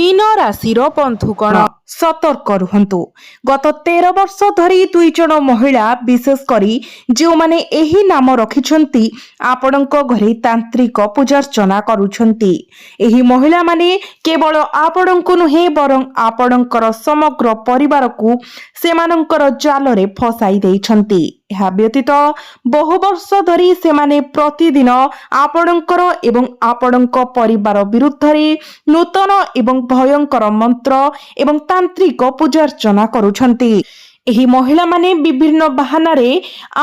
Mean राशिर बंधुगण सतर्क रुहंतु। गत 13 वर्ष धरी 2 जन महिला विशेषकर जो माने एही नाम रखिछंती आपणक घरे तांत्रिक पूजार्चना करुछंती। एही महिला माने केवल आपणको नुहे बरं आपणकर समग्र परिवार को सेमानंकर जाल रे फसाई देइछंती। ଏହା ବ୍ୟତୀତ ବହୁ ବର୍ଷ ଧରି ସେମାନେ ପ୍ରତିଦିନ ଆପଣଙ୍କର ଏବଂ ଆପଣଙ୍କ ପରିବାର ବିରୁଦ୍ଧରେ ନୂତନ ଏବଂ ଭୟଙ୍କର ମନ୍ତ୍ର ଏବଂ ତାନ୍ତ୍ରିକ ପୂଜାର୍ଚ୍ଚନା କରୁଛନ୍ତି। ଏହି ମହିଳାମାନେ ବିଭିନ୍ନ ବାହାନାରେ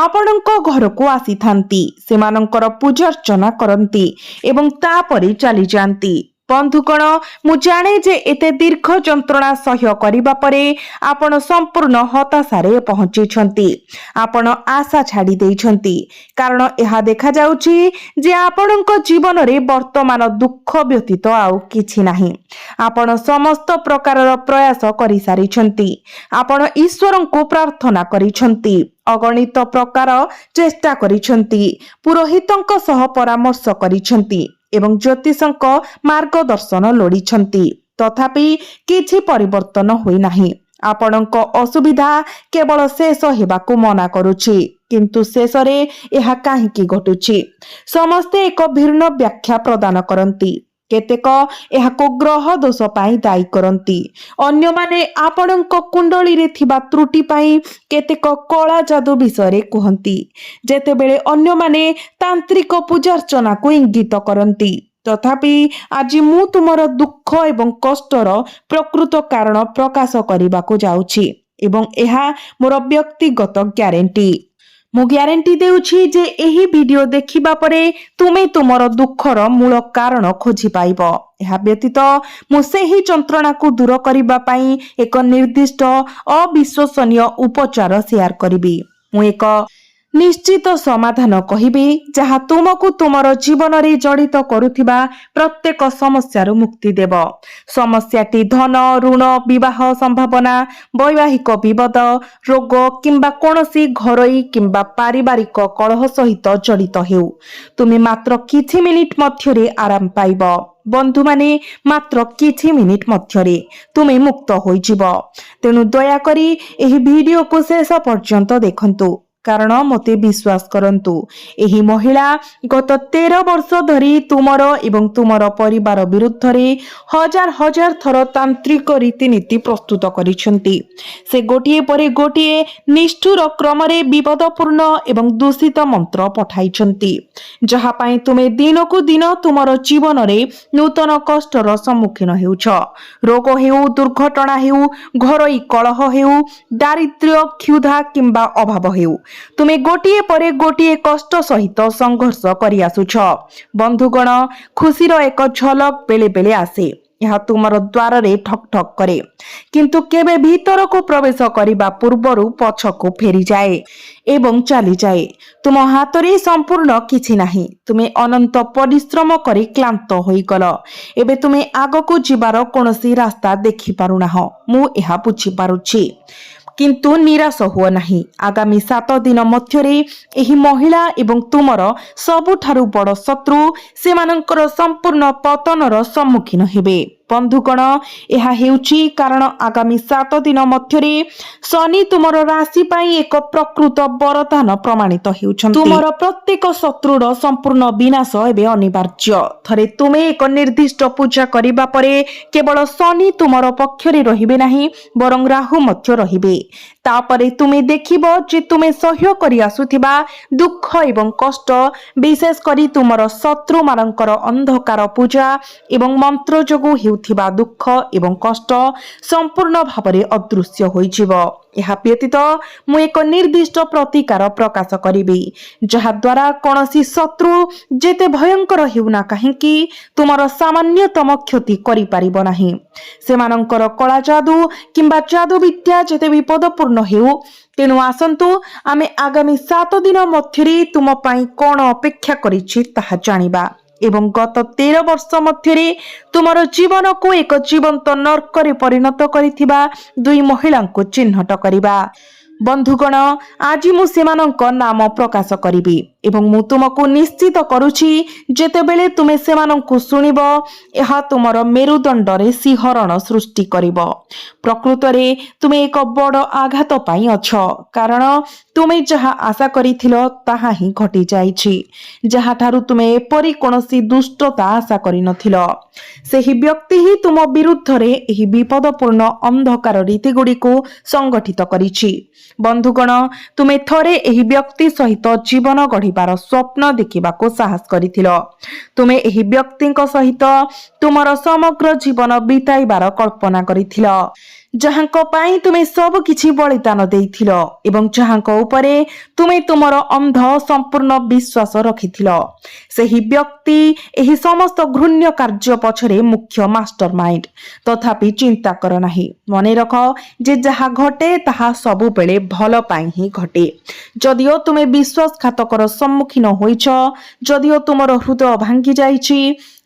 ଆପଣଙ୍କ ଘରକୁ ଆସିଥାନ୍ତି, ସେମାନଙ୍କର ପୂଜାର୍ଚ୍ଚନା କରନ୍ତି ଏବଂ ତାପରେ ଚାଲିଯାଆନ୍ତି। बंधुगण मु जाने जे एते दीर्घ जंत्रणा सह्य करिबा परे आपण संपूर्ण हताशारे पहुंची आपण आशा छाड़ी देइछंती, कारण यह देखा जाउची जे आपणक जीवन रे वर्तमान दुख व्यतीत आउ किछि नाही। आपण समस्त प्रकारर प्रयास करि सारिछंती, आपण ईश्वरंको प्रार्थना करिछंती, अगणित प्रकार चेष्टा करिछंती, पुरोहितंक सह परामर्श करिछंती एवं ज्योतिषंक मार्गदर्शन लोड़ीछंती, तथापि किछि परिवर्तन होई नाही। आपणक असुविधा केवल शेष हेबाकू मना करुछि, किंतु शेषरे एहा काहेकि घटुछि समस्ते एक भिन्न व्याख्या प्रदान करंती। केतेक एहाको ग्रह दोष पाई दायी करंती, अन्य माने आपणक कुंडली रे थिबा त्रुटि पाई केतेक कला जादू विषय कहती, जेतेबेले अन्य माने तांत्रिक पूजार्चना को इंगित करंती। तथापि आज मु तुमर दुख एवं कष्टर प्रकृत कारण प्रकाश करने को जाउछि एवं एहा मोर व्यक्तिगत ग्यारंटी। मु ग्यारंटी देउछि जे एही वीडियो देखिबा परे तुमे तुमर दुखर मूल कारण खोजी पाइबो। एहा व्यतीत मु सेही जंत्रणा को दूर करिबा पई एक निर्दिष्ट अविश्वसनीय उपचार शेयर करिबी। मु एक निश्चित समाधान कहिबी जहा तुमको तुमर जीवन रे जड़ित करुथिबा प्रत्येक समस्या मुक्ति देव। समस्याटी धन, ऋण, विवाह संभावना, वैवाहिक विवाद, रोग किंबा कोनोसी घरोई किंबा पारिवारिक कलह सहित जड़ित हेउ, तुमे मात्र किछि मिनिट मध्यरे आराम पाइब। बंधु माने मात्र किछि मिनिट मध्यरे तुमे मुक्त होई जिव। तेनु दया करी एही वीडियो को शेष पर्यंत देखंतु, कारण मते विश्वास करंतु एही महिला गत 13 वर्ष धरी तुमर एवं तुमर परिवार विरुद्ध रे हजार हजार थर तांत्रिक रीतिनीति प्रस्तुत करिसंती। से गोटिए परे गोटिए निष्ठुर क्रम रे विपदपूर्ण एवं दूषित मंत्र पठाइछंती, जहा पई तुमे दिन को दिन तुमर जीवन रे नूतन कष्टर सम्मुखीन हेउछ। रोग हेउ, दुर्घटना हेउ, घरोई कलह हेउ, दारिद्र्य, क्षुधा किंबा अभाव हेउ, तुमे गोटिए परे गोटिए कष्ट सहित संघर्ष करि आसुछ। बंधुगण, खुशीर एक झलक बेले बेले आसे, यह तुमर द्वार रे ठक ठक करे, किंतु केबे भीतर को प्रवेश करिबा पूर्वरु पछको फेरी जाए एवं चली जाए। तुम हाथ रे संपूर्ण किछि नाही, तुमे अनंत परिश्रम करी क्लांत होई गल। एबे तुमे आगको जिबार कोनोसी रास्ता देखि पारुनाह, मु एहा बुझी पारुछि, किंतु निराश हुआ नहीं। आगामी 7 दिन मध्यरे एही महिला एवं तुमर सबुठारु बड़ शत्रु सेमानंकर संपूर्ण पतनर सम्मुखीन हेबे। बंधुगण, यह हेउची कारण आगामी 7 दिन मध्यरे शनि तुमर राशि पाई एक प्रकृत वरदान प्रमाणित हेउछंती। तुमर प्रत्येक शत्रुर संपूर्ण विनाश एबे अनिवार्य। थरे तुमे एक निर्दिष्ट पूजा करिबा परे केवल शनि तुमर पक्षरे रहिबे नाही, बरं राहु मध्य रहिबे। तापरे तुमे देखिबो जे तुमे सह्य करि आसुथिबा दुख एवं कष्ट, विशेष करी तुमर शत्रु मानकर अंधकार पूजा एवं मंत्र जोगु हेउथिबा दुख एवं कष्ट संपूर्ण भावरे अदृश्य होई जिवो। यह व्यतीत मु एक निर्दिष्ट प्रतिकार प्रकाश करिबी, जहा द्वारा कोनोसी शत्रु जेते भयंकर हेउना काहेकि तुमर सामान्यतम क्षति करि पारिबो नाही। सेमानंकर कला जादू किंबा जादू विद्या जेते विपदपूर्ण हेउ, तेनु आसंतु आमे आगामी 7 दिन मध्यरे तुम पई कोन अपेक्षा करिछि ताहा जानिबा एवं गत 13 वर्ष मध्यरे तुमर जीवन को एक जीवंत नर्करे परिणत करिथिबा 2 महिला को चिन्हट करिबा। बंधुगण, आज मु सेमानंक नाम प्रकाश करिबी। ଏବଂ ମୁଁ ତୁମକୁ ନିଶ୍ଚିତ କରୁଛି ଯେତେବେଳେ ତୁମେ ସେମାନଙ୍କୁ ଶୁଣିବ ଏହା ତୁମର ମେରୁଦଣ୍ଡରେ ଶିହରଣ ସୃଷ୍ଟି କରିବ। ପ୍ରକୃତରେ ତୁମେ ଏକ ବଡ଼ ଆଘାତ ପାଇଁ ଅଛ, କାରଣ ତୁମେ ଯାହା ଆଶା କରିଥିଲ ତାହା ହିଁ ଘଟିଯାଇଛି। ଯାହାଠାରୁ ତୁମେ ଏପରି କୌଣସି ଦୁଷ୍ଟତା ଆଶା କରିନଥିଲ, ସେହି ବ୍ୟକ୍ତି ହିଁ ତୁମ ବିରୁଦ୍ଧରେ ଏହି ବିପଦପୂର୍ଣ୍ଣ ଅନ୍ଧକାର ରୀତିଗୁଡ଼ିକୁ ସଂଗଠିତ କରିଛି। ବନ୍ଧୁଗଣ, ତୁମେ ଥରେ ଏହି ବ୍ୟକ୍ତି ସହିତ ଜୀବନ ଗଢ଼ିବାର ସ୍ୱପ୍ନ ଦେଖିବାକୁ ସାହସ କରିଥିଲ। ତୁମେ ଏହି ବ୍ୟକ୍ତିଙ୍କ ସହିତ ତୁମର ସମଗ୍ର ଜୀବନ ବିତାଇବାର କଳ୍ପନା କରିଥିଲ, ଯାହାଙ୍କ ପାଇଁ ତୁମେ ସବୁ କିଛି ବଳିଦାନ ଦେଇଥିଲ ଏବଂ ଯାହାଙ୍କ ଉପରେ ତୁମେ ତୁମର ଅନ୍ଧ ସମ୍ପୂର୍ଣ୍ଣ ବିଶ୍ୱାସ ରଖିଥିଲ। ସେହି ବ୍ୟକ୍ତି ଏହି ସମସ୍ତ ଘୃଣ୍ୟ କାର୍ଯ୍ୟ ପଛରେ ମୁଖ୍ୟ ମାଷ୍ଟର ମାଇଣ୍ଡ। ତଥାପି ଚିନ୍ତା କର ନାହିଁ, ମନେ ରଖ ଯେ ଯାହା ଘଟେ ତାହା ସବୁବେଳେ ଭଲ ପାଇଁ ହିଁ ଘଟେ। ଯଦିଓ ତୁମେ ବିଶ୍ୱାସଘାତକର ସମ୍ମୁଖୀନ ହୋଇଛ, ଯଦିଓ ତୁମର ହୃଦୟ ଭାଙ୍ଗି ଯାଇଛି,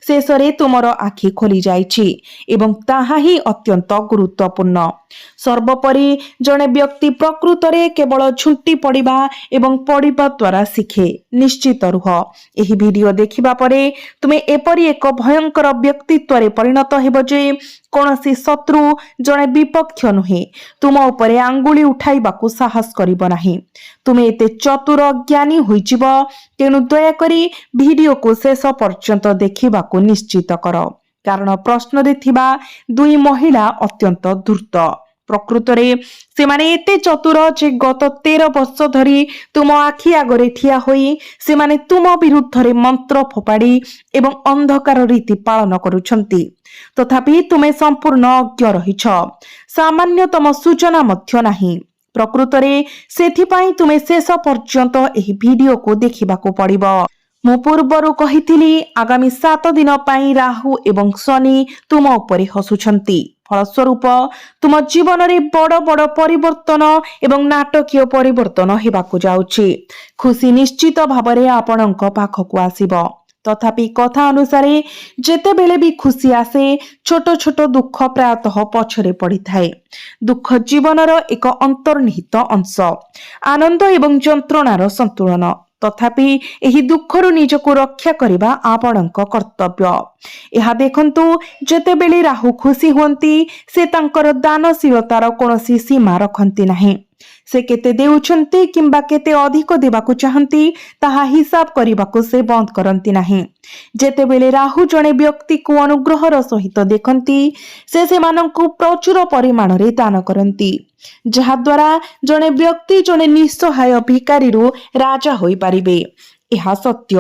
ଶେଷରେ ତୁମର ଆଖି ଖୋଲି ଯାଇଛି ଏବଂ ତାହା ହିଁ ଅତ୍ୟନ୍ତ ଗୁରୁତ୍ୱପୂର୍ଣ୍ଣ। ସର୍ବୋପରି ଜଣେ ବ୍ୟକ୍ତି ପ୍ରକୃତରେ କେବଳ ଝୁଣ୍ଟି ପଡ଼ିବା ଏବଂ ପଡ଼ିବା ଦ୍ୱାରା ଶିଖେ। ନିଶ୍ଚିତ ରୁହ, ଏହି ଭିଡିଓ ଦେଖିବା ପରେ ତୁମେ ଏପରି ଏକ ଭୟଙ୍କର ବ୍ୟକ୍ତିତ୍ୱରେ ପରିଣତ ହେବ ଯେ କୌଣସି ଶତ୍ରୁ, ଜଣେ ବିପକ୍ଷ ନୁହେଁ, ତୁମ ଉପରେ ଆଙ୍ଗୁଳି ଉଠାଇବାକୁ ସାହସ କରିବ ନାହିଁ। ତୁମେ ଏତେ ଚତୁର, ଜ୍ଞାନୀ ହୋଇଯିବ। ତେଣୁ ଦୟାକରି ଭିଡିଓକୁ ଶେଷ ପର୍ଯ୍ୟନ୍ତ ଦେଖିବାକୁ ନିଶ୍ଚିତ କର, କାରଣ ପ୍ରଶ୍ନରେ ଥିବା ଦୁଇ ମହିଳା ଅତ୍ୟନ୍ତ ଧୂର୍ତ୍ତ। ପ୍ରକୃତରେ ସେମାନେ ଏତେ ଚତୁର ଯେ ଗତ 13 ବର୍ଷ ଧରି ତୁମ ଆଖି ଆଗରେ ଠିଆ ହୋଇ ସେମାନେ ତୁମ ବିରୁଦ୍ଧରେ ମନ୍ତ୍ର ଫୋପାଡ଼ି ଏବଂ ଅନ୍ଧକାର ରୀତି ପାଳନ କରୁଛନ୍ତି। ତଥାପି ତୁମେ ସମ୍ପୂର୍ଣ୍ଣ ଅଜ୍ଞ ରହିଛ, ସାମାନ୍ୟତମ ସୂଚନା ମଧ୍ୟ ନାହିଁ। ପ୍ରକୃତରେ ସେଥିପାଇଁ ତୁମେ ଶେଷ ପର୍ଯ୍ୟନ୍ତ ଏହି ଭିଡିଓକୁ ଦେଖିବାକୁ ପଡ଼ିବ। ମୁଁ ପୂର୍ବରୁ କହିଥିଲି, ଆଗାମୀ 7 ଦିନ ପାଇଁ ରାହୁ ଏବଂ ଶନି ତୁମ ଉପରେ ହସୁଛନ୍ତି। ଫଳସ୍ୱରୂପ ତୁମ ଜୀବନରେ ବଡ଼ ବଡ଼ ପରିବର୍ତ୍ତନ ଏବଂ ନାଟକୀୟ ପରିବର୍ତ୍ତନ ହେବାକୁ ଯାଉଛି। ଖୁସି ନିଶ୍ଚିତ ଭାବରେ ଆପଣଙ୍କ ପାଖକୁ ଆସିବ। ତଥାପି କଥା ଅନୁସାରେ ଯେତେବେଳେ ବି ଖୁସି ଆସେ, ଛୋଟ ଛୋଟ ଦୁଃଖ ପ୍ରାୟତଃ ପଛରେ ପଡ଼ିଥାଏ। ଦୁଃଖ ଜୀବନର ଏକ ଅନ୍ତର୍ନିହିତ ଅଂଶ, ଆନନ୍ଦ ଏବଂ ଯନ୍ତ୍ରଣାର ସନ୍ତୁଳନ। ତଥାପି ଏହି ଦୁଃଖରୁ ନିଜକୁ ରକ୍ଷା କରିବା ଆପଣଙ୍କ କର୍ତ୍ତବ୍ୟ। ଏହା ଦେଖନ୍ତୁ, ଯେତେବେଳେ ରାହୁ ଖୁସି ହୁଅନ୍ତି, ସେ ତାଙ୍କର ଦାନଶୀଳତାର କୌଣସି ସୀମା ରଖନ୍ତି ନାହିଁ। ସେ କେତେ ଦେଉଛନ୍ତି କିମ୍ବା କେତେ ଅଧିକ ଦେବାକୁ ଚାହାନ୍ତି ତାହା ହିସାବ କରିବାକୁ ସେ ବନ୍ଦ କରନ୍ତି ନାହିଁ। ଯେତେବେଳେ ରାହୁ ଜଣେ ବ୍ୟକ୍ତିକୁ ଅନୁଗ୍ରହର ସହିତ ଦେଖନ୍ତି, ସେ ସେମାନଙ୍କୁ ପ୍ରଚୁର ପରିମାଣରେ ଦାନ କରନ୍ତି, ଯାହାଦ୍ୱାରା ଜଣେ ବ୍ୟକ୍ତି ଜଣେ ନିଃସହାୟ ଭିକାରୀରୁ ରାଜା ହୋଇପାରିବେ। ଏହା ସତ୍ୟ।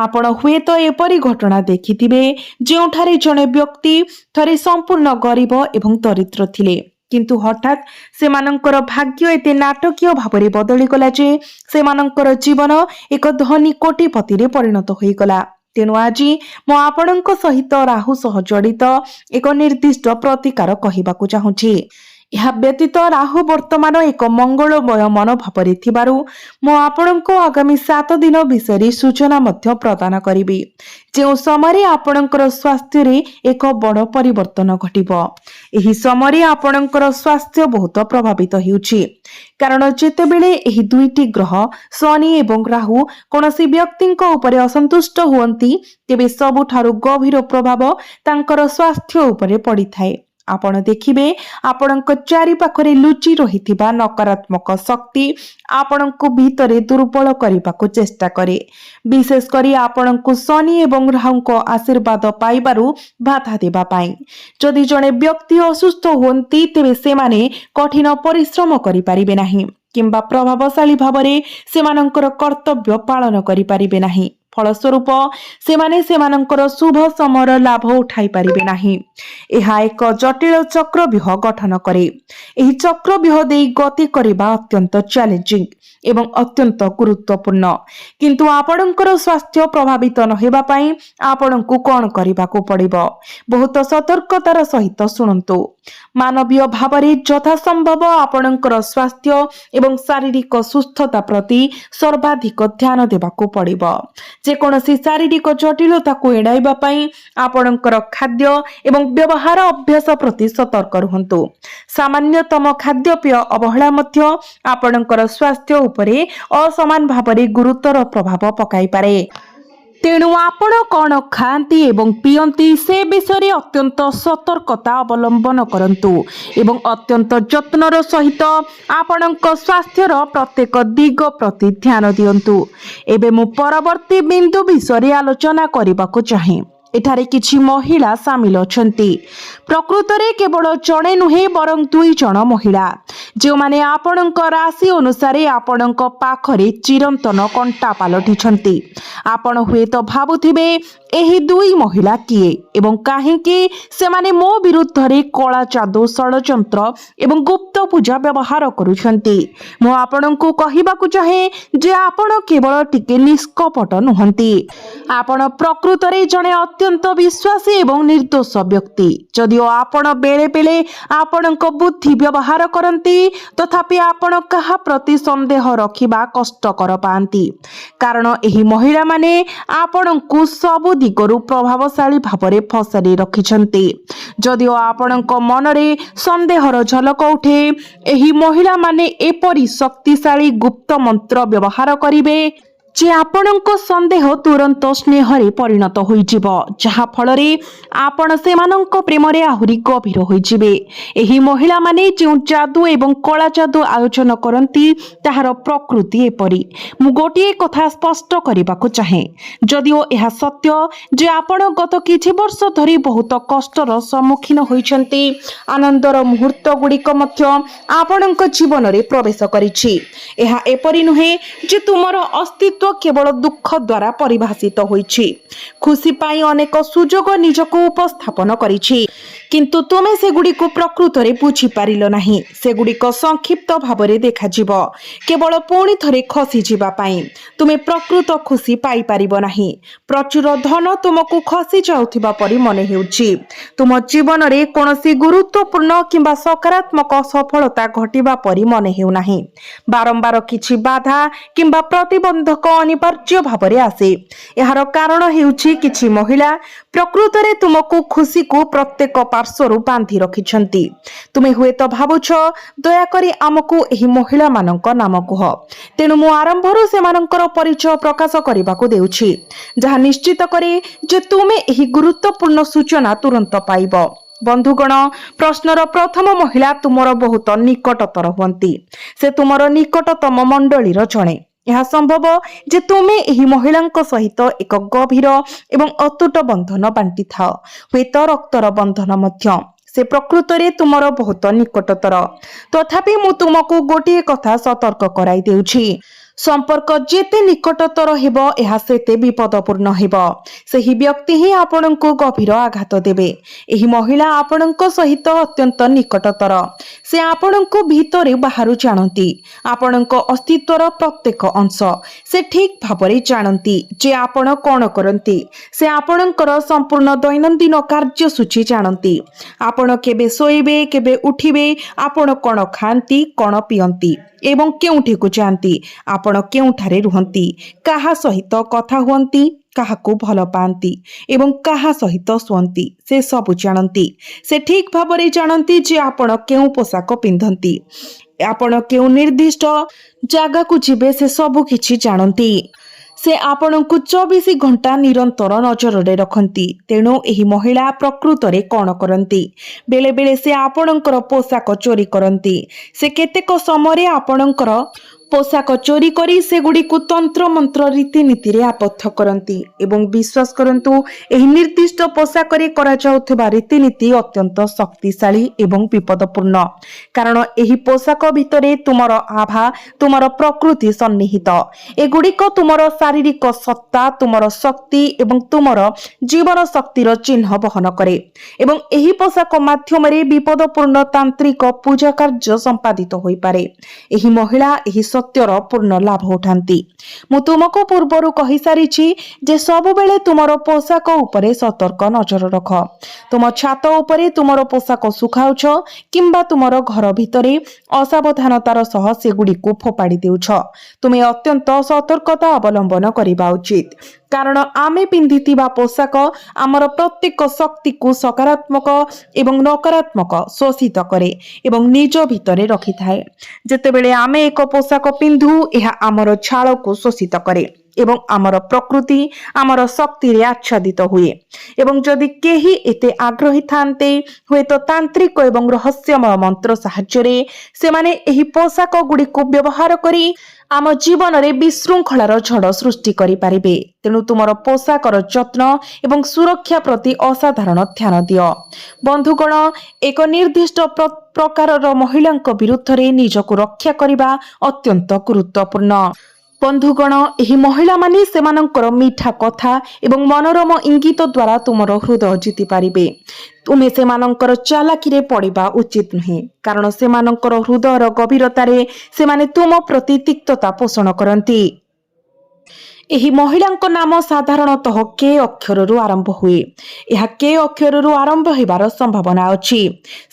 ଆପଣ ହୁଏତ ଏପରି ଘଟଣା ଦେଖିଥିବେ ଯେଉଁଠାରେ ଜଣେ ବ୍ୟକ୍ତି ଥରେ ସମ୍ପୂର୍ଣ୍ଣ ଗରିବ ଏବଂ ଦରିଦ୍ର ଥିଲେ, କିନ୍ତୁ ହଠାତ୍ ସେମାନଙ୍କର ଭାଗ୍ୟ ଏତେ ନାଟକୀୟ ଭାବରେ ବଦଳିଗଲା ଯେ ସେମାନଙ୍କର ଜୀବନ ଏକ ଧନୀ କୋଟିପତିରେ ପରିଣତ ହୋଇଗଲା। ତେଣୁ ଆଜି ମୁଁ ଆପଣଙ୍କ ସହିତ ରାହୁ ସହ ଜଡ଼ିତ ଏକ ନିର୍ଦ୍ଦିଷ୍ଟ ପ୍ରତିକାର କହିବାକୁ ଚାହୁଁଛି। ଏହା ବ୍ୟତୀତ ରାହୁ ବର୍ତ୍ତମାନ ଏକ ମଙ୍ଗଳମୟ ମନୋଭାବରେ ଥିବାରୁ ମୁଁ ଆପଣଙ୍କୁ ଆଗାମୀ 7 ଦିନ ବିଷୟରେ ସୂଚନା ମଧ୍ୟ ପ୍ରଦାନ କରିବି, ଯେଉଁ ସମୟରେ ଆପଣଙ୍କର ସ୍ୱାସ୍ଥ୍ୟରେ ଏକ ବଡ଼ ପରିବର୍ତ୍ତନ ଘଟିବ। ଏହି ସମୟରେ ଆପଣଙ୍କର ସ୍ୱାସ୍ଥ୍ୟ ବହୁତ ପ୍ରଭାବିତ ହେଉଛି, କାରଣ ଯେତେବେଳେ ଏହି ଦୁଇଟି ଗ୍ରହ ଶନି ଏବଂ ରାହୁ କୌଣସି ବ୍ୟକ୍ତିଙ୍କ ଉପରେ ଅସନ୍ତୁଷ୍ଟ ହୁଅନ୍ତି, ତେବେ ସବୁଠାରୁ ଗଭୀର ପ୍ରଭାବ ତାଙ୍କର ସ୍ୱାସ୍ଥ୍ୟ ଉପରେ ପଡ଼ିଥାଏ। ଆପଣ ଦେଖିବେ, ଆପଣଙ୍କ ଚାରିପାଖରେ ଲୁଚି ରହିଥିବା ନକାରାତ୍ମକ ଶକ୍ତି ଆପଣଙ୍କୁ ଭିତରେ ଦୁର୍ବଳ କରିବାକୁ ଚେଷ୍ଟା କରେ, ବିଶେଷ କରି ଆପଣଙ୍କୁ ଶନି ଏବଂ ରାହୁଙ୍କ ଆଶୀର୍ବାଦ ପାଇବାରୁ ବାଧା ଦେବା ପାଇଁ। ଯଦି ଜଣେ ବ୍ୟକ୍ତି ଅସୁସ୍ଥ ହୁଅନ୍ତି, ତେବେ ସେମାନେ କଠିନ ପରିଶ୍ରମ କରିପାରିବେ ନାହିଁ କିମ୍ବା ପ୍ରଭାବଶାଳୀ ଭାବରେ ସେମାନଙ୍କର କର୍ତ୍ତବ୍ୟ ପାଳନ କରିପାରିବେ ନାହିଁ। ଫଳସ୍ୱରୂପ ସେମାନେ ସେମାନଙ୍କର ଶୁଭ ସମୟର ଲାଭ ଉଠାଇ ପାରିବେ ନାହିଁ। ଏହା ଏକ ଜଟିଳ ଚକ୍ରବ୍ୟୁହ ଗଠନ କରେ। ଏହି ଚକ୍ରବ୍ୟୁହ ଦେଇ ଗତି କରିବା ଅତ୍ୟନ୍ତ ଚ୍ୟାଲେଞ୍ଜିଂ ଏବଂ ଅତ୍ୟନ୍ତ ଗୁରୁତ୍ୱପୂର୍ଣ୍ଣ। କିନ୍ତୁ ଆପଣଙ୍କର ସ୍ୱାସ୍ଥ୍ୟ ପ୍ରଭାବିତ ନ ହେବା ପାଇଁ ଆପଣଙ୍କୁ କ'ଣ କରିବାକୁ ପଡ଼ିବ? ବହୁତ ସତର୍କତାର ସହିତ ଶୁଣନ୍ତୁ। ମାନବୀୟ ଭାବରେ ଯଥାସମ୍ଭବ ଆପଣଙ୍କର ସ୍ୱାସ୍ଥ୍ୟ ଏବଂ ଶାରୀରିକ ସୁସ୍ଥତା ପ୍ରତି ସର୍ବାଧିକ ଧ୍ୟାନ ଦେବାକୁ ପଡ଼ିବ। ଯେକୌଣସି ଶାରୀରିକ ଜଟିଳତାକୁ ଏଡ଼ାଇବା ପାଇଁ ଆପଣଙ୍କର ଖାଦ୍ୟ ଏବଂ ବ୍ୟବହାର ଅଭ୍ୟାସ ପ୍ରତି ସତର୍କ ରୁହନ୍ତୁ। सामान्यतम खाद्यपेय अवहेला मध्य आपणकर स्वास्थ्य उपरे असमान भावरे गुरुतर प्रभाव पकाई पारे। तेणु आपण कौन खाती एवं पियंती से विषय अत्यंत सतर्कता अवलंबन करंतु एवं अत्यंत जत्नर सहित आपणक स्वास्थ्यर प्रत्येक दिग प्रति ध्यान दियंतु। एबे मु परवर्ती बिंदु विषय आलोचना करने चाहे। एठारे किछि महिला सामिल अछंती। प्रकृत रे केवल जणे नुहे बरं 2 जण महिला जो माने आपणक राशि अनुसार आपणक पाखरे चिरंतन कंटा पालटिछंती। आपण हुए तो भाबुथिबे एही 2 महिला किए एवं काहेकि से माने मो विरुद्ध रे कला जादू षडयंत्र एवं गुप्त पूजा व्यवहार करूछंती। मो आपणको कहिबाकू चाहे जे आपण केवल टिके निष्कपट नुहंती। आपण प्रकृत रे जणे अत्यंत विश्वासी एवं निर्दोष व्यक्ति। जदिओ आपण बेले बेले आपणक बुद्धि व्यवहार करंती तथापि आपण कहा प्रति संदेह रखिबा कष्टकर पांती। कारण एही महिला माने आपणकू सबु दिगरु प्रभावशाली भावरे फसारी रखिछंती। जदिओ आपणक मनरे संदेहर झलक उठे एही महिला माने एपरि शक्तिशाली गुप्त मंत्र व्यवहार करिवे जे आपणको संदेह तुरंत स्नेहरे परिणत होइजिब, जहा फलरे आपण सेमानंको प्रेमरे आहुरी गभीर होइजिबे। एही महिला माने जे जादू एवं कला जादू आयोजन करंती ताहार प्रकृति एपरि। मु गोटिए कथा स्पष्ट करिबाकू चाहे। जदिओ एहा सत्य जे आपण गत किछि वर्ष धरि बहुत कष्टर सम्मुखीन होइछंती, आनंदर मुहूर्त गुड़िक मध्य आपणको जीवन रे प्रवेश करिछि। एहा एपरि नुहे जे तुमर अस्तित्व केवल दुख द्वारा परिभाषित होइछि। खुशी पाई अनेक सुजोग निजको उपस्थापन करिछि, किंतु तुमे सेगुड़िको प्रकृत रे बुझी पारिलो नाही। सेगुड़िको संक्षिप्त भावरे देखाजिब केवल पुणी थरे खसी जिबा पाई। तुमे प्रकृत खुशी पाई पारिबो नाही। प्रचुर धन तुमको खसी जाउथिबा परि मने हेउछि। तुम जीवन रे कोनोसी गुरुत्वपूर्ण किंबा सकारात्मक सफलता घटिबा परि मने हेउ नाही। बारंबार किछि बाधा किंबा प्रतिबंधक अनिवार्य भावरे आसे। एहार कारण हेउछि किछि महिला प्रकृत रे तुमको खुशी को प्रत्येक पार्श्वरु बांधी रखिछंती। तुमे हुए तो भाबुछ दयाकरी आमको एही महिला मानक नाम कुह। तेणु मु आरंभरु सेमानंकर परिचय प्रकाश करिबाकू देउछि, जहा निश्चित करे जे तुमे एही गुरुत्वपूर्ण सूचना तुरंत पाइब। बंधुगण, प्रश्नर प्रथम महिला तुमर बहुत निकटतर हुअंती। से तुमर निकटतम मंडलीर जणे। यह संभव जे तुमे एही महिलांक सहित एक गभीर एवं अतुट बंधन बांटी थाओ, हुएत रक्तर बंधन मध्य। से प्रकृत रे तुमर बहुत निकटतर। तथापि मु तुमको गोटिए कथा सतर्क कराई देउछि। संपर्क जेते निकटतर हेबो एहा सेते विपदपूर्ण हेबो। सही व्यक्ति ही आपणको गभीर आघात देबे। एही महिला आपणको सहित अत्यंत निकटतर। से आपणको भीतरे बाहरु जानती। आपणको अस्तित्वर प्रत्येक अंश से ठीक भाबरे जानती जे आपण कोन करंती। से आपणकर संपूर्ण दैनंदिन कार्यसूची जानती। आपण केबे सोइबे केबे उठिबे, आपण कोन खांती कोन पियंती एवं केउठी को जानती। आपण केउठारे रुहंती, काहा सहित कथा हुअंती, काहाकू भल पाती एवं काहा सहित शुअंती, से सब जानती। से ठीक भाबरे जानती जे आपण केउ पोशाक पिंधंती, आपण केउ निर्दिष्ट जागा को जिबे, से सब किछि जानती। से आपणको 24 घंटा निरंतर नजर रे रखंती। तेणु एही महिला प्रकृत रे कोन करंती। बेले बेले से आपणकर पोशाक चोरी करंती। से केतेक समय आपणकर पोशाक चोरी करी से गुडी को तंत्र मंत्र रीतिनीति रे आबद्ध करंती एवं विश्वास करंतु एही निर्दिष्ट पोशाक रे करा जाउथबा रीतिनीति अत्यंत शक्तिशाली एवं विपदपूर्ण। कारण एही पोशाक भितरे तुमर आभा, तुमर प्रकृति सन्निहित। एगुड़िक तुमर शारीरिक सत्ता, तुमर शक्ति एवं तुमर जीवन शक्तिर चिन्ह बहन करे एवं एही पोशाक माध्यम रे विपदपूर्ण तांत्रिक पूजा कार्य संपादित होई पारे। एही महिला एही ସତ୍ୟର ପୂର୍ଣ୍ଣ ଲାଭ ଉଠାନ୍ତି। ମୁଁ ତୁମକୁ ପୂର୍ବରୁ କହିସାରିଛି ଯେ ସବୁବେଳେ ତୁମର ପୋଷାକ ଉପରେ ସତର୍କ ନଜର ରଖ। ତୁମ ଛାତ ଉପରେ ତୁମର ପୋଷାକ ଶୁଖାଉଛ କିମ୍ବା ତୁମର ଘର ଭିତରେ ଅସାବଧାନତାର ସହ ସେଗୁଡ଼ିକୁ ଫୋପାଡ଼ି ଦେଉଛ, ତୁମେ ଅତ୍ୟନ୍ତ ସତର୍କତା ଅବଲମ୍ବନ କରିବା ଉଚିତ। କାରଣ ଆମେ ପିନ୍ଧିଥିବା ପୋଷାକ ଆମର ପ୍ରତ୍ୟେକ ଶକ୍ତିକୁ ସକାରାତ୍ମକ ଏବଂ ନକାରାତ୍ମକ ଶୋଷିତ କରେ ଏବଂ ନିଜ ଭିତରେ ରଖିଥାଏ। ଯେତେବେଳେ ଆମେ ଏକ ପୋଷାକ ପିନ୍ଧୁ, ଏହା ଆମର ଝାଳକୁ ଶୋଷିତ କରେ ଏବଂ ଆମର ପ୍ରକୃତି ଆମର ଶକ୍ତିରେ ଆଚ୍ଛାଦିତ ହୁଏ। ଏବଂ ଯଦି କେହି ଏତେ ଆଗ୍ରହୀ ଥାନ୍ତେ, ହୁଏତ ତାନ୍ତ୍ରିକ ଏବଂ ରହସ୍ୟମୟ ମନ୍ତ୍ର ସାହାଯ୍ୟରେ ସେମାନେ ଏହି ପୋଷାକ ଗୁଡ଼ିକୁ ବ୍ୟବହାର କରି ଆମ ଜୀବନରେ ବିଶୃଙ୍ଖଳାର ଝଡ଼ ସୃଷ୍ଟି କରିପାରିବେ। ତେଣୁ ତୁମର ପୋଷାକର ଯତ୍ନ ଏବଂ ସୁରକ୍ଷା ପ୍ରତି ଅସାଧାରଣ ଧ୍ୟାନ ଦିଅ। ବନ୍ଧୁଗଣ, ଏକ ନିର୍ଦ୍ଦିଷ୍ଟ ପ୍ରକାରର ମହିଳାଙ୍କ ବିରୁଦ୍ଧରେ ନିଜକୁ ରକ୍ଷା କରିବା ଅତ୍ୟନ୍ତ ଗୁରୁତ୍ୱପୂର୍ଣ୍ଣ। ବନ୍ଧୁଗଣ, ଏହି ମହିଳାମାନେ ସେମାନଙ୍କର ମିଠା କଥା ଏବଂ ମନୋରମ ଇଙ୍ଗିତ ଦ୍ୱାରା ତୁମର ହୃଦୟ ଜିତି ପାରିବେ। ତୁମେ ସେମାନଙ୍କର ଚାଲାକିରେ ପଡ଼ିବା ଉଚିତ ନୁହେଁ, କାରଣ ସେମାନଙ୍କର ହୃଦୟର ଗଭୀରତାରେ ସେମାନେ ତୁମ ପ୍ରତି ତିକ୍ତତା ପୋଷଣ କରନ୍ତି। ଏହି ମହିଳାଙ୍କ ନାମ ସାଧାରଣତଃ କେ ଅକ୍ଷରରୁ ଆରମ୍ଭ ହୁଏ। ଏହା କେ ଅକ୍ଷରରୁ ଆରମ୍ଭ ହେବାର ସମ୍ଭାବନା ଅଛି।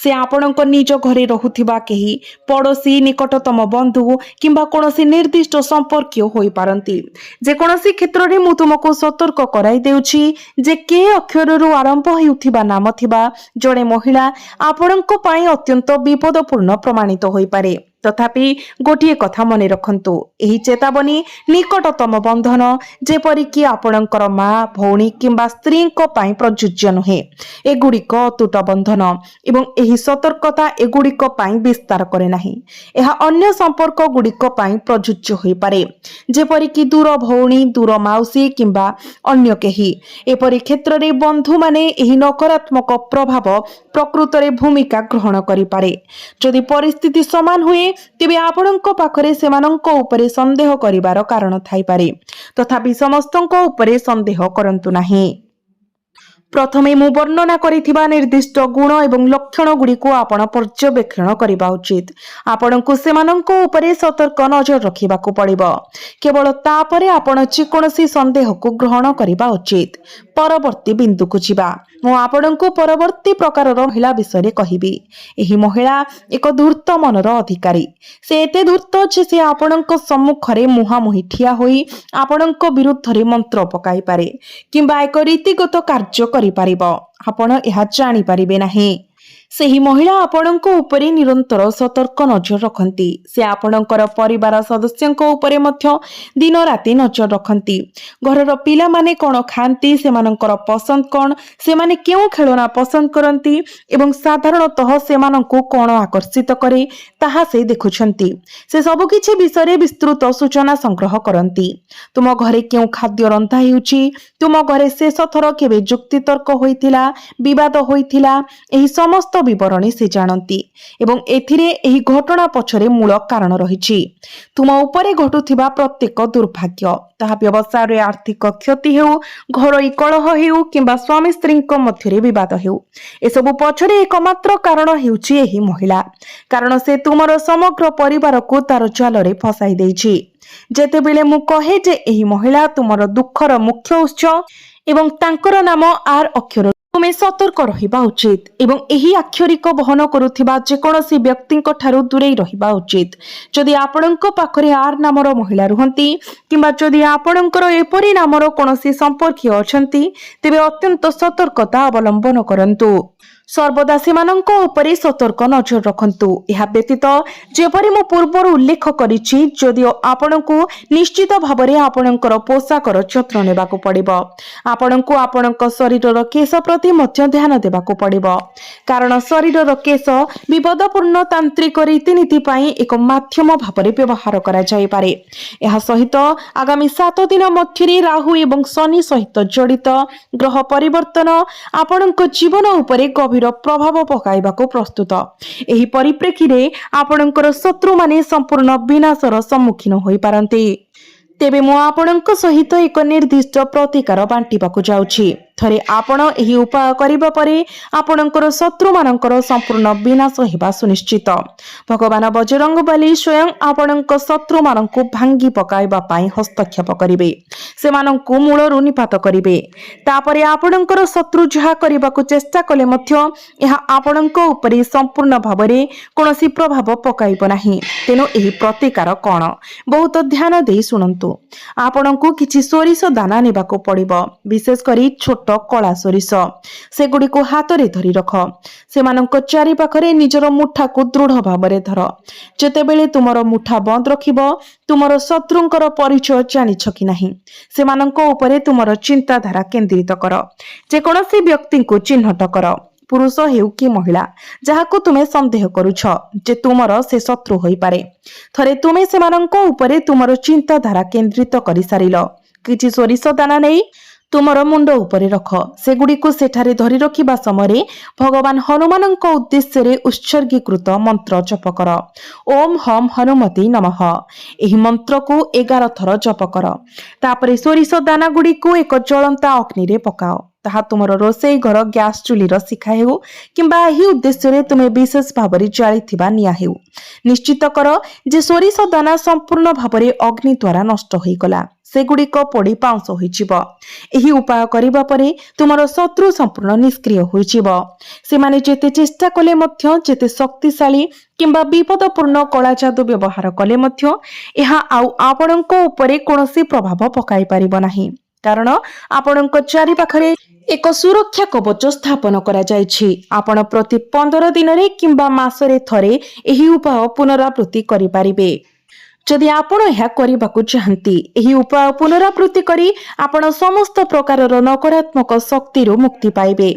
ସେ ଆପଣଙ୍କ ନିଜ ଘରେ ରହୁଥିବା କେହି ପଡ଼ୋଶୀ, ନିକଟତମ ବନ୍ଧୁ କିମ୍ବା କୌଣସି ନିର୍ଦ୍ଦିଷ୍ଟ ସମ୍ପର୍କୀୟ ହୋଇପାରନ୍ତି। ଯେକୌଣସି କ୍ଷେତ୍ରରେ ମୁଁ ତୁମକୁ ସତର୍କ କରାଇ ଦେଉଛି ଯେ କେ ଅକ୍ଷରରୁ ଆରମ୍ଭ ହେଉଥିବା ନାମ ଥିବା ଜଣେ ମହିଳା ଆପଣଙ୍କ ପାଇଁ ଅତ୍ୟନ୍ତ ବିପଦପୂର୍ଣ୍ଣ ପ୍ରମାଣିତ ହୋଇପାରେ। ତଥାପି ଗୋଟିଏ କଥା ମନେ ରଖନ୍ତୁ, ଏହି ଚେତାବନୀ ନିକଟତମ ବନ୍ଧନ ଯେପରିକି ଆପଣଙ୍କର ମା, ଭଉଣୀ କିମ୍ବା ସ୍ତ୍ରୀଙ୍କ ପାଇଁ ପ୍ରଯୁଜ୍ୟ ନୁହେଁ। ଏଗୁଡ଼ିକ ଅତୁଟ ବନ୍ଧନ ଏବଂ ଏହି ସତର୍କତା ଏଗୁଡ଼ିକ ପାଇଁ ବିସ୍ତାର କରେ ନାହିଁ। ଏହା ଅନ୍ୟ ସମ୍ପର୍କ ଗୁଡ଼ିକ ପାଇଁ ପ୍ରଯୁଜ୍ୟ ହୋଇପାରେ, ଯେପରିକି ଦୂର ଭଉଣୀ, ଦୂର ମାଉସୀ କିମ୍ବା ଅନ୍ୟ କେହି। ଏପରି କ୍ଷେତ୍ରରେ ବନ୍ଧୁମାନେ ଏହି ନକାରାତ୍ମକ ପ୍ରଭାବ ପ୍ରକୃତରେ ଭୂମିକା ଗ୍ରହଣ କରିପାରେ। ଯଦି ପରିସ୍ଥିତି ସମାନ ହୁଏ, ତେବେ ଆପଣଙ୍କ ପାଖରେ ସେମାନଙ୍କ ଉପରେ ସନ୍ଦେହ କରିବାର କାରଣ ଥାଇପାରେ। ତଥାପି ସମସ୍ତଙ୍କ ଉପରେ ସନ୍ଦେହ କରନ୍ତୁ ନାହିଁ। ପ୍ରଥମେ ମୁଁ ବର୍ଣ୍ଣନା କରିଥିବା ନିର୍ଦ୍ଦିଷ୍ଟ ଗୁଣ ଏବଂ ଲକ୍ଷଣ ଗୁଡ଼ିକୁ ଆପଣ ପର୍ଯ୍ୟବେକ୍ଷଣ କରିବା ଉଚିତ। ଆପଣଙ୍କୁ ସେମାନଙ୍କ ଉପରେ ସତର୍କ ନଜର ରଖିବାକୁ ପଡ଼ିବ। କେବଳ ତାପରେ ଆପଣ ଯେକୌଣସି ସନ୍ଦେହକୁ ଗ୍ରହଣ କରିବା ଉଚିତ। ପରବର୍ତ୍ତୀ ବିନ୍ଦୁକୁ ଯିବା। ମୁଁ ଆପଣଙ୍କୁ ପରବର୍ତ୍ତୀ ପ୍ରକାରର ମହିଳା ବିଷୟରେ କହିବି। ଏହି ମହିଳା ଏକ ଧୂର୍ତ୍ତ ମନର ଅଧିକାରୀ। ସେ ଏତେ ଧୂର୍ତ୍ତ ଯେ ସେ ଆପଣଙ୍କ ସମ୍ମୁଖରେ ମୁହାଁମୁହିଁ ଠିଆ ହୋଇ ଆପଣଙ୍କ ବିରୁଦ୍ଧରେ ମନ୍ତ୍ର ପକାଇପାରେ କିମ୍ବା ଏକ ରୀତିଗତ କାର୍ଯ୍ୟ କରିପାରିବ। ଆପଣ ଏହା ଜାଣିପାରିବେ ନାହିଁ। ସେହି ମହିଳା ଆପଣଙ୍କ ଉପରେ ନିରନ୍ତର ସତର୍କ ନଜର ରଖନ୍ତି। ସେ ଆପଣଙ୍କର ପରିବାର ସଦସ୍ୟଙ୍କ ଉପରେ ମଧ୍ୟ ଦିନ ରାତି ନଜର ରଖନ୍ତି। ଘରର ପିଲାମାନେ କ'ଣ ଖାଆନ୍ତି, ସେମାନଙ୍କର ପସନ୍ଦ କ'ଣ, ସେମାନେ କେଉଁ ଖେଳନା ପସନ୍ଦ କରନ୍ତି ଏବଂ ସାଧାରଣତଃ ସେମାନଙ୍କୁ କ'ଣ ଆକର୍ଷିତ କରେ ତାହା ସେ ଦେଖୁଛନ୍ତି। ସେ ସବୁକିଛି ବିଷୟରେ ବିସ୍ତୃତ ସୂଚନା ସଂଗ୍ରହ କରନ୍ତି। ତୁମ ଘରେ କେଉଁ ଖାଦ୍ୟ ରନ୍ଧା ହେଉଛି, ତୁମ ଘରେ ଶେଷ ଥର କେବେ ଯୁକ୍ତିତର୍କ ହୋଇଥିଲା, ବିବାଦ ହୋଇଥିଲା, ଏହି ସମସ୍ତ ବିବରଣୀ ସେ ଜାଣନ୍ତି ଏବଂ ଏଥିରେ ଏହି ଘଟଣା ପଛରେ ମୂଳ କାରଣ ରହିଛି। ତୁମ ଉପରେ ଘଟୁଥିବା ପ୍ରତ୍ୟେକ ଦୁର୍ଭାଗ୍ୟ, ତାହା ବ୍ୟବସାୟରେ ଆର୍ଥିକ କ୍ଷତି ହେଉ, ଘରୋଇ କଳହ ହେଉ କିମ୍ବା ସ୍ୱାମୀ ସ୍ତ୍ରୀଙ୍କ ମଧ୍ୟରେ ବିବାଦ ହେଉ, ଏସବୁ ପଛରେ ଏକମାତ୍ର କାରଣ ହେଉଛି ଏହି ମହିଳା। କାରଣ ସେ ତୁମର ସମଗ୍ର ପରିବାରକୁ ତାର ଜାଲରେ ଫସାଇ ଦେଇଛି। ଯେତେବେଳେ ମୁଁ କହେ ଯେ ଏହି ମହିଳା ତୁମର ଦୁଃଖର ମୁଖ୍ୟ ଉତ୍ସ ଏବଂ ତାଙ୍କର ନାମ ଆର୍ ଅକ୍ଷର, ତୁମେ ସତର୍କ ରହିବା ଉଚିତ ଏବଂ ଏହି ଆକ୍ଷରିକ ବହନ କରୁଥିବା ଯେକୌଣସି ବ୍ୟକ୍ତିଙ୍କ ଠାରୁ ଦୂରେଇ ରହିବା ଉଚିତ। ଯଦି ଆପଣଙ୍କ ପାଖରେ ଆର୍ ନାମର ମହିଳା ରୁହନ୍ତି କିମ୍ବା ଯଦି ଆପଣଙ୍କର ଏପରି ନାମର କୌଣସି ସମ୍ପର୍କୀୟ ଅଛନ୍ତି, ତେବେ ଅତ୍ୟନ୍ତ ସତର୍କତା ଅବଲମ୍ବନ କରନ୍ତୁ। ସର୍ବଦା ସେମାନଙ୍କ ଉପରେ ସତର୍କ ନଜର ରଖନ୍ତୁ। ଏହା ବ୍ୟତୀତ ଯେପରି ମୁଁ ପୂର୍ବରୁ ଉଲ୍ଲେଖ କରିଛି, ଯଦିଓ ଆପଣଙ୍କୁ ନିଶ୍ଚିତ ଭାବରେ ଆପଣଙ୍କର ପୋଷାକର ଯତ୍ନ ନେବାକୁ ପଡ଼ିବ, ଆପଣଙ୍କୁ ଆପଣଙ୍କ ଶରୀରର କେଶ ପ୍ରତି ମଧ୍ୟ ଧ୍ୟାନ ଦେବାକୁ ପଡ଼ିବ। କାରଣ ଶରୀରର କେଶ ବିପଦପୂର୍ଣ୍ଣ ତାନ୍ତ୍ରିକ ରୀତିନୀତି ପାଇଁ ଏକ ମାଧ୍ୟମ ଭାବରେ ବ୍ୟବହାର କରାଯାଇପାରେ। ଏହା ସହିତ ଆଗାମୀ 7 ଦିନ ମଧ୍ୟରେ ରାହୁ ଏବଂ ଶନି ସହିତ ଜଡ଼ିତ ଗ୍ରହ ପରିବର୍ତ୍ତନ ଆପଣଙ୍କ ଜୀବନ ଉପରେ ଗଭୀର ପ୍ରଭାବ ପକାଇବାକୁ ପ୍ରସ୍ତୁତ। ଏହି ପରିପ୍ରେକ୍ଷୀରେ ଆପଣଙ୍କର ଶତ୍ରୁମାନେ ସମ୍ପୂର୍ଣ୍ଣ ବିନାଶର ସମ୍ମୁଖୀନ ହୋଇପାରନ୍ତି। ତେବେ ମୁଁ ଆପଣଙ୍କ ସହିତ ଏକ ନିର୍ଦ୍ଦିଷ୍ଟ ପ୍ରତିକାର ବାଣ୍ଟିବାକୁ ଯାଉଛି। ଥରେ ଆପଣ ଏହି ଉପାୟ କରିବା ପରେ ଆପଣଙ୍କର ଶତ୍ରୁମାନଙ୍କର ସମ୍ପୂର୍ଣ୍ଣ ବିନାଶ ହେବା ସୁନିଶ୍ଚିତ। ଭଗବାନ ବଜରଙ୍ଗବାଲି ସ୍ୱୟଂ ଆପଣଙ୍କ ଶତ୍ରୁମାନଙ୍କୁ ଭାଙ୍ଗି ପକାଇବା ପାଇଁ ହସ୍ତକ୍ଷେପ କରିବେ, ସେମାନଙ୍କୁ ମୂଳରୁ ନିପାତ କରିବେ। ତାପରେ ଆପଣଙ୍କର ଶତ୍ରୁ ଯାହା କରିବାକୁ ଚେଷ୍ଟା କଲେ ମଧ୍ୟ ଏହା ଆପଣଙ୍କ ଉପରେ ସମ୍ପୂର୍ଣ୍ଣ ଭାବରେ କୌଣସି ପ୍ରଭାବ ପକାଇବ ନାହିଁ। ତେଣୁ ଏହି ପ୍ରତିକାର କ'ଣ? ବହୁତ ଧ୍ୟାନ ଦେଇ ଶୁଣନ୍ତୁ। ଆପଣଙ୍କୁ କିଛି ସୋରିଷ ଦାନା ନେବାକୁ ପଡ଼ିବ, ବିଶେଷ କରି ଛୋଟ କଳା ସୋରିଷ। ସେଗୁଡ଼ିକୁ ହାତରେ ଧରି ରଖ। ସେମାନଙ୍କ ଚାରିପାଖରେ ନିଜର ମୁଠାକୁ ଦୃଢ଼ ଭାବରେ ଧର। ଯେତେବେଳେ ତୁମର ମୁଠା ବନ୍ଦ ରଖିବ, ତୁମର ଶତ୍ରୁଙ୍କର ପରିଚୟ ଜାଣିଛ କି ନାହିଁ, ସେମାନଙ୍କ ଉପରେ ତୁମର ଚିନ୍ତାଧାରା କେନ୍ଦ୍ରିତ କର। ଯେକୌଣସି ବ୍ୟକ୍ତିଙ୍କୁ ଚିହ୍ନଟ କର, ପୁରୁଷ ହେଉ କି ମହିଳା, ଯାହାକୁ ତୁମେ ସନ୍ଦେହ କରୁଛ ଯେ ତୁମର ସେ ଶତ୍ରୁ ହୋଇପାରେ। ଥରେ ତୁମେ ସେମାନଙ୍କ ଉପରେ ତୁମର ଚିନ୍ତାଧାରା କେନ୍ଦ୍ରିତ କରିସାରିଲ, କିଛି ସୋରିଷ ଦାନା ନେଇ ତୁମର ମୁଣ୍ଡ ଉପରେ ରଖ। ସେଗୁଡ଼ିକୁ ସେଠାରେ ଧରି ରଖିବା ସମୟରେ ଭଗବାନ ହନୁମାନଙ୍କ ଉଦ୍ଦେଶ୍ୟରେ ଉତ୍ସର୍ଗୀକୃତ ମନ୍ତ୍ର ଜପ କର। ଓମ୍ ହମ୍ ହନୁମତି ନମଃ। ଏହି ମନ୍ତ୍ରକୁ 11 ଥର ଜପ କର। ତାପରେ ସୋରିଷ ଦାନାଗୁଡ଼ିକୁ ଏକ ଜଳନ୍ତା ଅଗ୍ନିରେ ପକାଅ। ତାହା ତୁମର ରୋଷେଇ ଘର ଗ୍ୟାସ୍ ଚୁଲିର ଶିଖା ହେଉ କିମ୍ବା ଏହି ଉଦ୍ଦେଶ୍ୟରେ ତୁମେ ବିଶେଷ ଭାବରେ ଜାଳିଥିବା ନିଆଁ ହେଉ, ନିଶ୍ଚିତ କର ଯେ ସୋରିଷ ଦାନା ସମ୍ପୂର୍ଣ୍ଣ ଭାବରେ ଅଗ୍ନି ଦ୍ୱାରା ନଷ୍ଟ ହୋଇଗଲା। ସେଗୁଡ଼ିକ ପୋଡ଼ି ପାଉଁଶ ହୋଇଯିବ। ଏହି ଉପାୟ କରିବା ପରେ ତୁମର ଶତ୍ରୁ ସମ୍ପୂର୍ଣ୍ଣ ନିଷ୍କ୍ରିୟ ହୋଇଯିବ। ସେମାନେ ଯେତେ ଚେଷ୍ଟା କଲେ ମଧ୍ୟ, ଯେତେ ଶକ୍ତିଶାଳୀ କିମ୍ବା ବିପଦପୂର୍ଣ୍ଣ କଳା ଯାଦୁ ବ୍ୟବହାର କଲେ ମଧ୍ୟ ଏହା ଆଉ ଆପଣଙ୍କ ଉପରେ କୌଣସି ପ୍ରଭାବ ପକାଇ ପାରିବ ନାହିଁ, କାରଣ ଆପଣଙ୍କ ଚାରିପାଖରେ ଏକ ସୁରକ୍ଷା କବଚ ସ୍ଥାପନ କରାଯାଇଛି। ଆପଣ ପ୍ରତି 15 ଦିନରେ କିମ୍ବା ମାସରେ ଥରେ ଏହି ଉପାୟ ପୁନରାବୃତ୍ତି କରିପାରିବେ। ଯଦି ଆପଣ ଏହା କରିବାକୁ ଚାହାନ୍ତି, ଏହି ଉପାୟ ପୁନରାବୃତ୍ତି କରି ଆପଣ ସମସ୍ତ ପ୍ରକାରର ନକାରାତ୍ମକ ଶକ୍ତିରୁ ମୁକ୍ତି ପାଇବେ।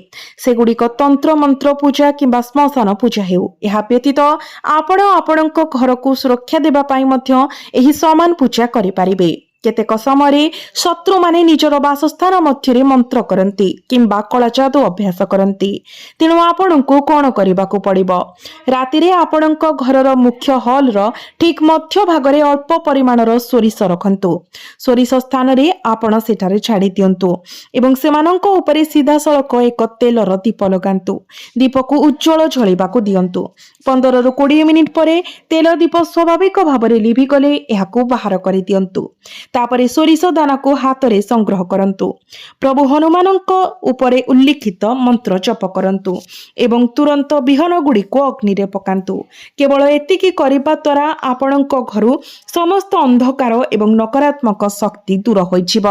ସେଗୁଡ଼ିକ ତନ୍ତ୍ର ମନ୍ତ୍ର ପୂଜା କିମ୍ବା ଶ୍ମଶାନ ପୂଜା ହେଉ। ଏହା ବ୍ୟତୀତ ଆପଣ ଆପଣଙ୍କ ଘରକୁ ସୁରକ୍ଷା ଦେବା ପାଇଁ ମଧ୍ୟ ଏହି ସମାନ ପୂଜା କରିପାରିବେ। କେତେକ ସମୟରେ ଶତ୍ରୁମାନେ ନିଜର ବାସସ୍ଥାନ ମଧ୍ୟରେ ମନ୍ତ୍ର କରନ୍ତି କିମ୍ବା କଳା ଯାଦୁ ଅଭ୍ୟାସ କରନ୍ତି। ତେଣୁ ଆପଣଙ୍କୁ କ'ଣ କରିବାକୁ ପଡ଼ିବ? ରାତିରେ ଆପଣଙ୍କ ଘରର ମୁଖ୍ୟ ହଲ୍ର ଠିକ୍ ମଧ୍ୟ ଭାଗରେ ଅଳ୍ପ ପରିମାଣର ସୋରିଷ ରଖନ୍ତୁ। ସୋରିଷ ସ୍ଥାନରେ ଆପଣ ସେଠାରେ ଛାଡ଼ି ଦିଅନ୍ତୁ ଏବଂ ସେମାନଙ୍କ ଉପରେ ସିଧାସଳଖ ଏକ ତେଲର ଦୀପ ଲଗାନ୍ତୁ। ଦୀପକୁ ଉଜ୍ଜ୍ୱଳ ଝଳିବାକୁ ଦିଅନ୍ତୁ। 15ରୁ 20 ମିନିଟ୍ ପରେ ତେଲ ଦୀପ ସ୍ୱାଭାବିକ ଭାବରେ ଲିଭିଗଲେ ଏହାକୁ ବାହାର କରିଦିଅନ୍ତୁ। ତାପରେ ସୋରିଷ ଦାନାକୁ ହାତରେ ସଂଗ୍ରହ କରନ୍ତୁ। ପ୍ରଭୁ ହନୁମାନଙ୍କ ଉପରେ ଉଲ୍ଲିଖିତ ମନ୍ତ୍ର ଜପ କରନ୍ତୁ ଏବଂ ତୁରନ୍ତ ବିହନ ଗୁଡ଼ିକୁ ଅଗ୍ନିରେ ପକାନ୍ତୁ। କେବଳ ଏତିକି କରିବା ଦ୍ୱାରା ଆପଣଙ୍କ ଘରୁ ସମସ୍ତ ଅନ୍ଧକାର ଏବଂ ନକାରାତ୍ମକ ଶକ୍ତି ଦୂର ହୋଇଯିବ।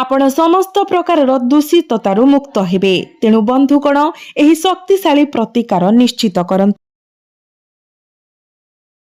ଆପଣ ସମସ୍ତ ପ୍ରକାରର ଦୂଷିତତାରୁ ମୁକ୍ତ ହେବେ। ତେଣୁ ବନ୍ଧୁଗଣ, ଏହି ଶକ୍ତିଶାଳୀ ପ୍ରତିକାର ନିଶ୍ଚିତ କରନ୍ତୁ।